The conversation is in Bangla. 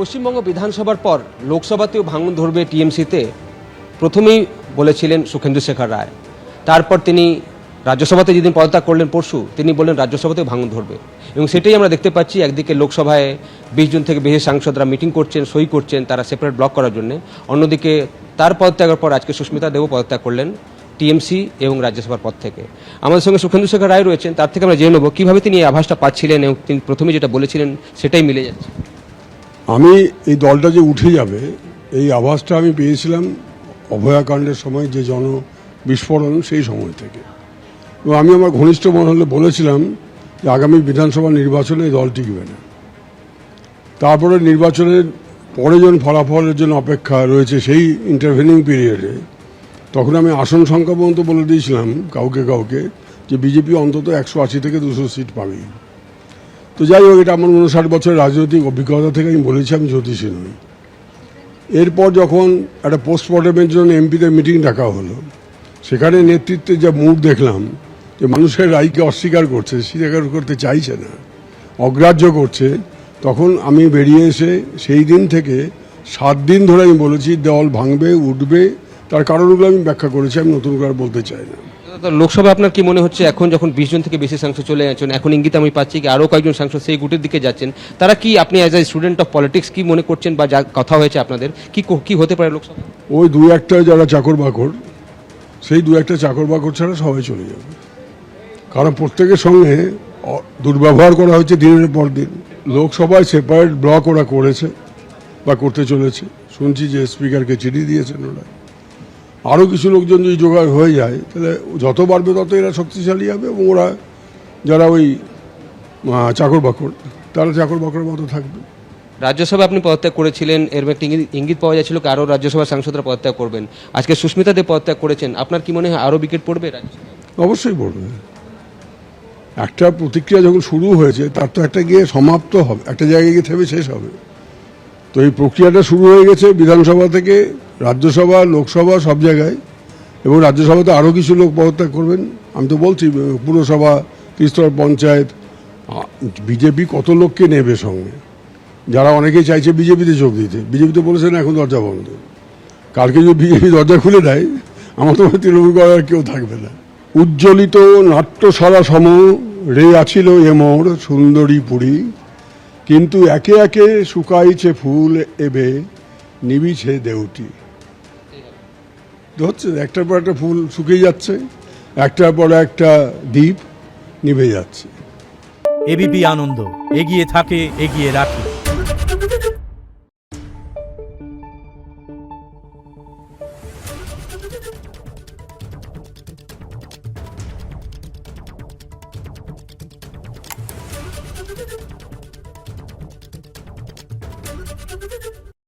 পশ্চিমবঙ্গ বিধানসভার পর লোকসভাতেও ভাঙন ধরবে টিএমসিতে প্রথমেই বলেছিলেন সুখেন্দু শেখর রায়। তারপর তিনি রাজ্যসভাতে যেদিন পদত্যাগ করলেন পরশু, তিনি বললেন রাজ্যসভাতেও ভাঙন ধরবে, এবং সেটাই আমরা দেখতে পাচ্ছি। একদিকে লোকসভায় 20 জন থেকে বেশি সাংসদরা মিটিং করছেন, সই করছেন তারা সেপারেট ব্লক করার জন্য। অন্যদিকে তার পদত্যাগের পর আজকে সুস্মিতা দেবও পদত্যাগ করলেন টিএমসি এবং রাজ্যসভার পদ থেকে। আমাদের সঙ্গে সুখেন্দু শেখর রায় রয়েছেন, তার থেকে আমরা জেনে নেব কীভাবে তিনি এই আভাসটা পাচ্ছিলেন এবং তিনি প্রথমে যেটা বলেছিলেন সেটাই মিলে যাচ্ছে। আমি এই দলটা যে উঠে যাবে এই আভাসটা আমি পেয়েছিলাম অভয়াকাণ্ডের সময়, যে বিস্ফোরণ সেই সময় থেকে। এবং আমি আমার ঘনিষ্ঠ মহলে বলেছিলাম যে আগামী বিধানসভা নির্বাচনে এই দল টিকবে না। তারপরে নির্বাচনের পরে যখন ফলাফলের জন্য অপেক্ষা রয়েছে সেই ইন্টারভেনিং পিরিয়ডে, তখন আমি আসন সংখ্যা পর্যন্ত বলে দিয়েছিলাম কাউকে যে বিজেপি অন্তত 180 থেকে 200 সিট পাবেই। তো যাই হোক, এটা আমার 59 বছরের রাজনৈতিক অভিজ্ঞতা থেকে আমি বলেছি, আমি জ্যোতিষী নই। এরপর যখন একটা পোস্টমর্টমের জন্য এমপিদের মিটিং ডাকা হলো, সেখানে নেতৃত্বের যা মুড দেখলাম, যে মানুষের রায়কে অস্বীকার করছে, স্বীকার করতে চাইছে না, অগ্রাহ্য করছে, তখন আমি বেরিয়ে এসে সেই দিন থেকে 7 দিন ধরে আমি বলেছি দল ভাঙবে, উঠবে। তার কারণগুলো আমি ব্যাখ্যা করেছি, আমি নতুন করে বলতে চাই না। লোকসভা আপনার কি মনে হচ্ছে এখন যখন 20 জন থেকে বেশি সাংসদ চলে যাচ্ছেন, এখন ইঙ্গিত আমি পাচ্ছি কি আরও কয়েকজন সাংসদ সেই গুটের দিকে যাচ্ছেন, তারা কি, আপনি as a student of politics কি মনে করছেন, বা যা কথা হয়েছে আপনাদের কি হতে পারে লোকসভা? ওই 2-1টা যারা চাকর বাকর, সেই 2-1টা চাকর বাকর ছাড়া সবাই চলে যাবে। কারণ প্রত্যেকের সঙ্গে দুর্ব্যবহার করা হচ্ছে দিনের পর দিন। লোকসভায় সেপারেট ব্লক ওরা করেছে বা করতে চলেছে, শুনছি যে স্পিকারকে চিঠি দিয়েছেন ওরা। আরও কিছু লোকজন যদি জোগাড় হয়ে যায়, তাহলে যত বাড়বে তত এরা শক্তিশালী হবে, এবং ওরা যারা ওই চাকর বাকর, তারা চাকর বাকরের মতো থাকবে। রাজ্যসভা আপনি পদত্যাগ করেছিলেন, এর একটা ইঙ্গিত পাওয়া যাচ্ছিল আরও রাজ্যসভার সাংসদরা পদত্যাগ করবেন। আজকে সুস্মিতা দেব পদত্যাগ করেছেন, আপনার কি মনে হয় আরও উইকেট পড়বে রাজ্যসভায়? অবশ্যই পড়বে। একটা প্রতিক্রিয়া যখন শুরু হয়েছে, তার তো একটা গিয়ে সমাপ্ত হবে, একটা জায়গায় গিয়ে থেমে শেষ হবে। তো এই প্রক্রিয়াটা শুরু হয়ে গেছে বিধানসভা থেকে রাজ্যসভা, লোকসভা, সব জায়গায়। এবং রাজ্যসভাতে আরও কিছু লোক পদত্যাগ করবেন। আমি তো বলছি পুরসভা, ত্রিস্তর পঞ্চায়েত, বিজেপি কত লোককে নেবে সঙ্গে, যারা অনেকেই চাইছে বিজেপিতে যোগ দিতে। বিজেপিতে বলেছে না, এখন দরজা বন্ধ। কালকে যদি বিজেপি দরজা খুলে দেয়, আমার তো তৃণমূল করার কেউ থাকবে না। উজ্জ্বলিত নাট্যশালা সম রে আছিল এ মোর সুন্দরী পুরী, কিন্তু একে একে শুকাইছে ফুল এবে নিবিছে দেউটি। হচ্ছে একটার পর একটা ফুল শুকিয়ে যাচ্ছে, একটার পর একটা দ্বীপ নিভে যাচ্ছে। এবিপি আনন্দ, এগিয়ে থাকে, এগিয়ে রাখে।